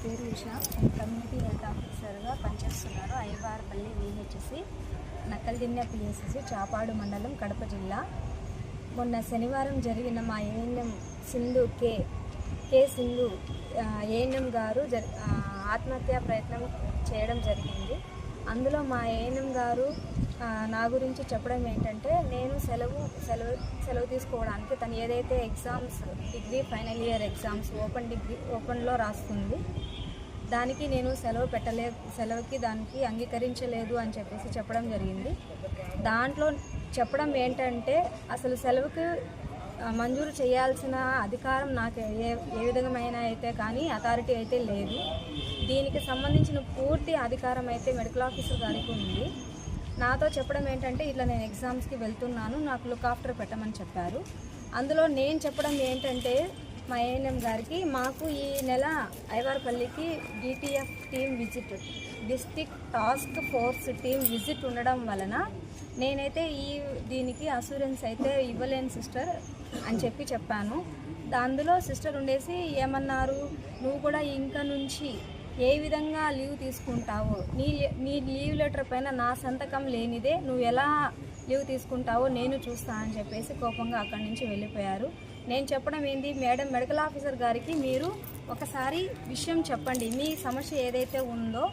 పేరు ఉషా. నేను community health ఆఫీసర్గా పనిచేస్తున్నాను. ఐవార్పల్లి విహెచ్సి, నక్కల్దిన్నె పిఎస్సి, చాపాడు మండలం, కడప జిల్లా. మొన్న శనివారం జరిగిన మా ఏఎన్ఎం సింధు కే సింధు ఏఎన్ఎం గారు ఆత్మహత్యా ప్రయత్నం చేయడం జరిగింది. అందులో మా ఏఎన్ఎం గారు నా గురించి చెప్పడం ఏంటంటే, నేను సెలవు తీసుకోవడానికి తను ఏదైతే exams degree final year exams ఓపెన్లో రాస్తుంది, దానికి నేను సెలవుకి దానికి అంగీకరించలేదు అని చెప్పేసి చెప్పడం జరిగింది. దాంట్లో చెప్పడం ఏంటంటే, అసలు సెలవుకి మంజూరు చేయాల్సిన అధికారం నాకు ఏ విధమైన అయితే కానీ అథారిటీ అయితే లేదు. దీనికి సంబంధించిన పూర్తి అధికారం అయితే మెడికల్ ఆఫీసర్ గారికి ఉంది. నాతో చెప్పడం ఏంటంటే, ఇట్లా నేను ఎగ్జామ్స్కి వెళ్తున్నాను, నాకు లుక్ ఆఫ్టర్ పెట్టమని చెప్పారు. అందులో నేను చెప్పడం ఏంటంటే, మా ఏఎన్ఎం గారికి మాకు ఈ నెల ఐవార్పల్లికి DTF team visit, district task force team visit ఉండడం వలన నేనైతే దీనికి అసూరెన్స్ అయితే ఇవ్వలేను సిస్టర్ అని చెప్పాను. అందులో సిస్టర్ ఉండేసి ఏమన్నారు, నువ్వు కూడా ఇంకా నుంచి ఏ విధంగా లీవ్ తీసుకుంటావో, నీ లీవ్ లెటర్ పైన నా సంతకం లేనిదే నువ్వు ఎలా లీవ్ తీసుకుంటావో నేను చూస్తా అని చెప్పేసి కోపంగా అక్కడి నుంచి వెళ్ళిపోయారు. నేను చెప్పడం ఏంటి, మేడం మెడికల్ ఆఫీసర్ గారికి మీరు ఒకసారి విషయం చెప్పండి, మీ సమస్య ఏదైతే ఉందో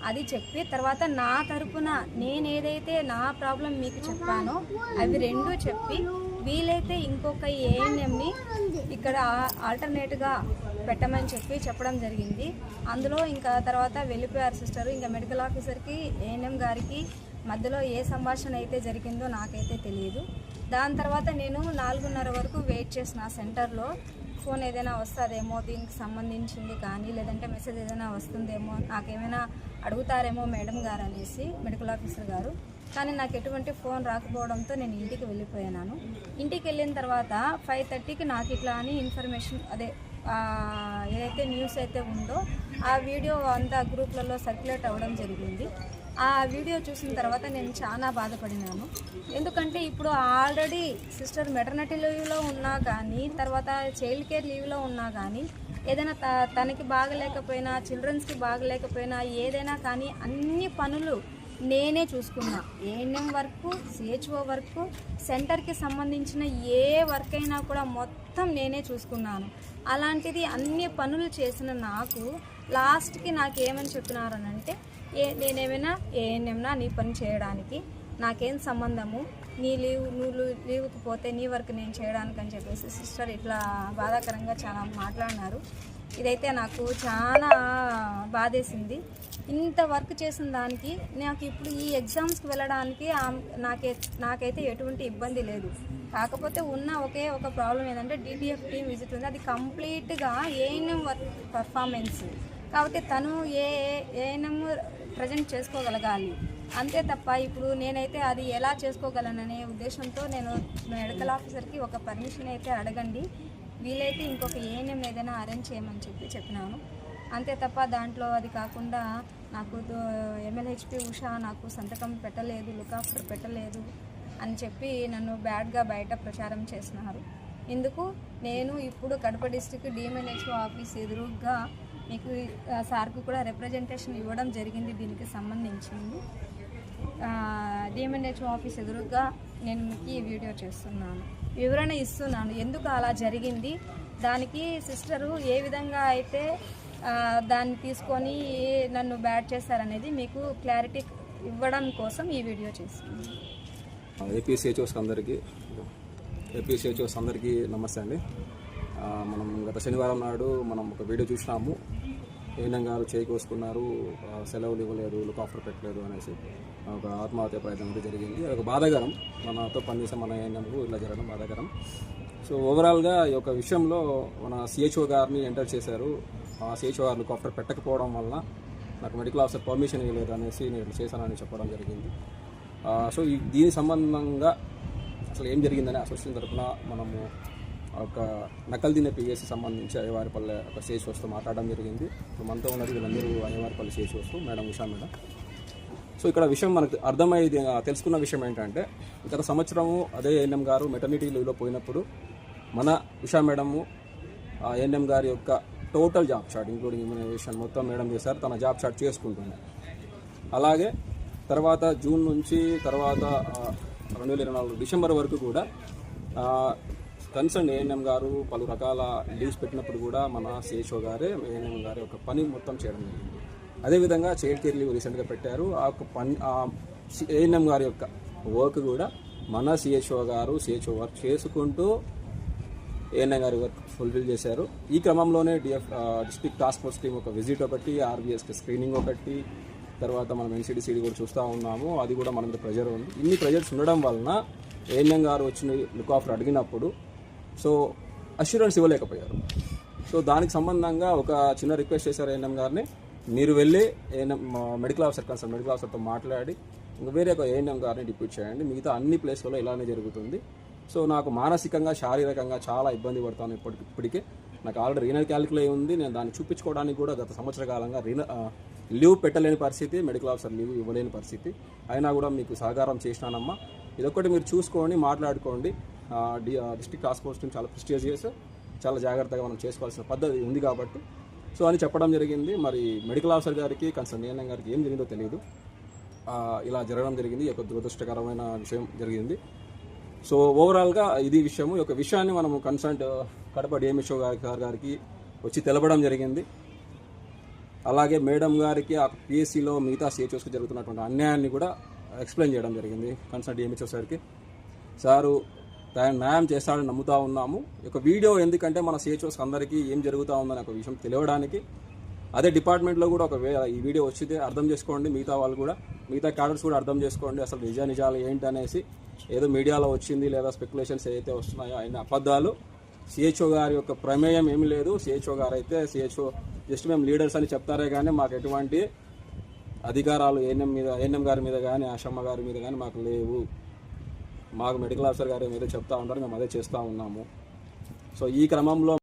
అది చెప్పి తర్వాత నా తరపున నేను ఏదైతే నా ప్రాబ్లం మీకు చెప్పానో అవి రెండూ చెప్పి వీలైతే ఇంకొక ఏఎన్ఎంని ఇక్కడ ఆల్టర్నేట్గా పెట్టమని చెప్పడం జరిగింది. అందులో ఇంకా తర్వాత వెళ్ళిపోయారు సిస్టరు. ఇంకా మెడికల్ ఆఫీసర్కి ఏఎన్ఎం గారికి మధ్యలో ఏ సంభాషణ అయితే జరిగిందో నాకైతే తెలియదు. దాని తర్వాత నేను 4:30 వరకు వెయిట్ చేసిన సెంటర్లో, ఫోన్ ఏదైనా వస్తుందేమో దీనికి సంబంధించింది కానీ, లేదంటే మెసేజ్ ఏదైనా వస్తుందేమో, నాకేమైనా అడుగుతారేమో మేడం గారు అనేసి మెడికల్ ఆఫీసర్ గారు. కానీ నాకు ఎటువంటి ఫోన్ రాకపోవడంతో నేను ఇంటికి వెళ్ళిపోయాను. ఇంటికి వెళ్ళిన తర్వాత 5:30కి నాకు ఇట్లా అని ఇన్ఫర్మేషన్, అదే ఏదైతే న్యూస్ అయితే ఉందో ఆ వీడియో అంతా గ్రూప్లలో సర్క్యులేట్ అవ్వడం జరిగింది. ఆ వీడియో చూసిన తర్వాత నేను చాలా బాధపడినాను. ఎందుకంటే ఇప్పుడు ఆల్రెడీ సిస్టర్ మెటర్నిటీ లీవ్లో ఉన్నా కానీ, తర్వాత చైల్డ్ కేర్ లీవ్లో ఉన్నా కానీ, ఏదైనా తనకి బాగలేకపోయినా, చిల్డ్రన్స్కి బాగలేకపోయినా, ఏదైనా కానీ అన్ని పనులు నేనే చూసుకున్నా. ఏఎన్ఎం వర్క్, సిహెచ్ఓ వర్క్, సెంటర్కి సంబంధించిన ఏ వర్క్ అయినా కూడా మొత్తం నేనే చూసుకున్నాను. అలాంటిది అన్ని పనులు చేసిన నాకు లాస్ట్కి నాకేమని చెప్పినారనంటే, నేనేమైనా ఏఎన్ఎంనా నీ పని చేయడానికి, నాకేం సంబంధము, నువ్వు లీవ్కి పోతే నీ వర్క్ నేను చేయడానికి అని చెప్పేసి సిస్టర్ ఇట్లా బాధాకరంగా చాలా మాట్లాడినారు. ఇదైతే నాకు చాలా బాధేసింది. ఇంత వర్క్ చేసిన దానికి నాకు ఇప్పుడు ఈ ఎగ్జామ్స్కి వెళ్ళడానికి నాకైతే ఎటువంటి ఇబ్బంది లేదు. కాకపోతే ఉన్న ఒకే ఒక ప్రాబ్లం ఏంటంటే, డిటిఎఫ్ టీమ్ విజిట్ ఉంది, అది కంప్లీట్గా ఏఎన్ఎం వర్క్ పర్ఫార్మెన్స్ కాబట్టి తను ఏఎన్ఎం ప్రజెంట్ చేసుకోగలగాలి. అంతే తప్ప ఇప్పుడు నేనైతే అది ఎలా చేసుకోగలననే ఉద్దేశంతో నేను మెడికల్ ఆఫీసర్కి ఒక పర్మిషన్ అయితే అడగండి, వీలైతే ఇంకొక ఏఎన్ఎం ఏదైనా అరేంజ్ చేయమని చెప్పినాను. అంతే తప్ప దాంట్లో అది కాకుండా నాకు MLHP ఉషా నాకు సంతకం పెట్టలేదు, లుక్ ఆఫ్టర్ పెట్టలేదు అని చెప్పి నన్ను బ్యాడ్గా బయట ప్రచారం చేస్తున్నారు. ఇందుకు నేను ఇప్పుడు కడప డిస్ట్రిక్ట్ DMNHO ఆఫీస్ ఎదురుగా మీకు సార్కు కూడా రిప్రజెంటేషన్ ఇవ్వడం జరిగింది. దీనికి సంబంధించింది DMNHO ఆఫీస్ ఎదురుగా నేను మీకు ఈ వీడియో చేస్తున్నాను, వివరణ ఇస్తున్నాను ఎందుకు అలా జరిగింది, దానికి సిస్టరు ఏ విధంగా అయితే దాన్ని తీసుకొని నన్ను బ్యాడ్ చేశారనేది మీకు క్లారిటీ ఇవ్వడం కోసం ఈ వీడియో చేస్తున్నాను. ఏపీసీహెచ్ఓస్ అందరికీ నమస్తే అండి. మనం గత శనివారం నాడు మనం ఒక వీడియో చూసినాము. ఏఎన్ఎం గారు చేకూసుకున్నారు, సెలవులు ఇవ్వలేదు, లుక్ ఆఫ్టర్ పెట్టలేదు అనేసి ఒక ఆత్మహత్య ప్రయత్నం అయితే జరిగింది. అది ఒక బాధాకరం, మనతో పనిచేసే మన ఏఎన్ఎంకు ఇలా జరగడం బాధాకరం. సో ఓవరాల్గా ఈ యొక్క విషయంలో మన సిహెచ్ఓ గారిని ఎంటర్ చేశారు. ఆ సిహెచ్ఓ గారు లుక్ ఆఫ్టర్ పెట్టకపోవడం వలన నాకు మెడికల్ ఆఫీసర్ పర్మిషన్ ఇవ్వలేదు అనేసి నేను చేశానని చెప్పడం జరిగింది. సో దీని సంబంధంగా అసలు ఏం జరిగిందని అసోసియేషన్ తరఫున మనము ఒక నక్కల్దిన్నె పిఎస్సి సంబంధించి ఐవార్పల్లి ఒక సిహెచ్ఓస్తో మాట్లాడడం జరిగింది. మనతో ఉన్నది వీళ్ళందరూ Aivarpalli CHOs, madam Usha madam. So ఇక్కడ విషయం మనకు అర్థమయ్యేది, తెలుసుకున్న విషయం ఏంటంటే, గత సంవత్సరము అదే ఏఎన్ఎం గారు మెటర్నిటీ లీవ్లో పోయినప్పుడు మన ఉషా మేడము ఏఎన్ఎం గారి యొక్క total job chart including immunization మొత్తం మేడం చేశారు, తన జాబ్ చార్ట్ చేసుకుంటుంది. అలాగే తర్వాత జూన్ నుంచి తర్వాత 2024 డిసెంబర్ వరకు కూడా కన్సర్న్ ఏఎన్ఎం గారు పలు రకాల లీవ్స్ పెట్టినప్పుడు కూడా మన సిహెచ్ఓ గారే ఏఎన్ఎం గారి ఒక పని మొత్తం చేయడం జరిగింది. అదేవిధంగా చైల్డ్ కేర్ లీవ్ రీసెంట్గా పెట్టారు. ఆ ఒక పని ఏఎన్ఎం గారి యొక్క వర్క్ కూడా మన సిహెచ్ఓ గారు సిహెచ్ఓ వర్క్ చేసుకుంటూ ఏఎన్ఎం గారి వర్క్ ఫుల్ఫిల్ చేశారు. ఈ క్రమంలోనే డిస్ట్రిక్ట్ టాస్క్ ఫోర్స్ టీమ్ ఒక విజిట్ ఒకటి, ఆర్బీఎస్కి స్క్రీనింగ్ ఒకటి, తర్వాత మనం ఎన్సీడీసీడీ కూడా చూస్తూ ఉన్నాము. అది కూడా మన మీద ప్రెజర్ ఉంది. ఇన్ని ప్రెజర్స్ ఉండడం వలన ఏఎన్ఎం గారు వచ్చిన లుక్ ఆఫర్ అడిగినప్పుడు సో అష్యూరెన్స్ ఇవ్వలేకపోయారు. సో దానికి సంబంధంగా ఒక చిన్న రిక్వెస్ట్ చేశారు ఏఎన్ఎం గారిని, మీరు వెళ్ళి ANM medical officer concern medical ఆఫీసర్తో మాట్లాడి ఇంకా వేరే ఒక ఏఎన్ఎం గారిని డిప్యూట్ చేయండి, మిగతా అన్ని ప్లేస్లలో ఇలానే జరుగుతుంది. సో నాకు మానసికంగా శారీరకంగా చాలా ఇబ్బంది పడతాను ఇప్పటికే. నాకు ఆల్రెడీ రీనల్ క్యాలిక్యులే ఉంది. నేను దాన్ని చూపించుకోవడానికి కూడా గత సంవత్సర కాలంగా లీవ్ పెట్టలేని పరిస్థితి, మెడికల్ ఆఫీసర్ లీవ్ ఇవ్వలేని పరిస్థితి. అయినా కూడా మీకు సహకారం చేసినానమ్మా, ఇదొక్కటి మీరు చూసుకోండి, మాట్లాడుకోండి. డిస్ట్రిక్ట్ టాస్క్ ఫోర్స్ టీమ్ చాలా ప్రెస్టీజియస్, చాలా జాగ్రత్తగా మనం చేసుకోవాల్సిన పద్ధతి ఉంది కాబట్టి సో అని చెప్పడం జరిగింది. మరి మెడికల్ ఆఫీసర్ గారికి కన్సర్న్ ఏఎన్ఎం గారికి ఏం జరిగిందో తెలియదు, ఇలా జరగడం జరిగింది. ఒక దురదృష్టకరమైన విషయం జరిగింది. సో ఓవరాల్గా ఇది విషయము. ఈ యొక్క విషయాన్ని మనము కన్సర్న్ కడప డిఎంహెచ్ఓ గారికి వచ్చి తెలపడం జరిగింది. అలాగే మేడం గారికి ఆ పిఎస్సిలో మిగతా సిహెచ్ఓస్కి జరుగుతున్నటువంటి అన్యాయాన్ని కూడా ఎక్స్ప్లెయిన్ చేయడం జరిగింది కన్సర్న్ డిఎంహెచ్ఓ సార్కి. సారు న్యాయం చేస్తాడని నమ్ముతా ఉన్నాము. ఒక వీడియో ఎందుకంటే మన సిహెచ్ఓస్ అందరికీ ఏం జరుగుతూ ఉందని ఒక విషయం తెలియడానికి, అదే డిపార్ట్మెంట్లో కూడా ఈ వీడియో వచ్చితే అర్థం చేసుకోండి, మిగతా వాళ్ళు కూడా మిగతా క్యాడర్స్ కూడా అర్థం చేసుకోండి. అసలు నిజాలు ఏంటి అనేసి ఏదో మీడియాలో వచ్చింది లేదా స్పెక్యులేషన్స్ ఏదైతే వస్తున్నాయో అయిన అబద్ధాలు. సిహెచ్ఓ గారి యొక్క ప్రమేయం ఏమీ లేదు. సిహెచ్ఓ గారు అయితే సిహెచ్ఓ జస్ట్ మేము లీడర్స్ అని చెప్తారే కానీ మాకు ఎటువంటి అధికారాలు ఏఎన్ఎం గారి మీద కానీ ఆశమ్మ గారి మీద కానీ మాకు లేవు. మాకు మెడికల్ ఆఫీసర్ గారు ఏదో చెప్తా ఉంటారు, మేము అదే చేస్తూ ఉన్నాము. సో ఈ క్రమంలో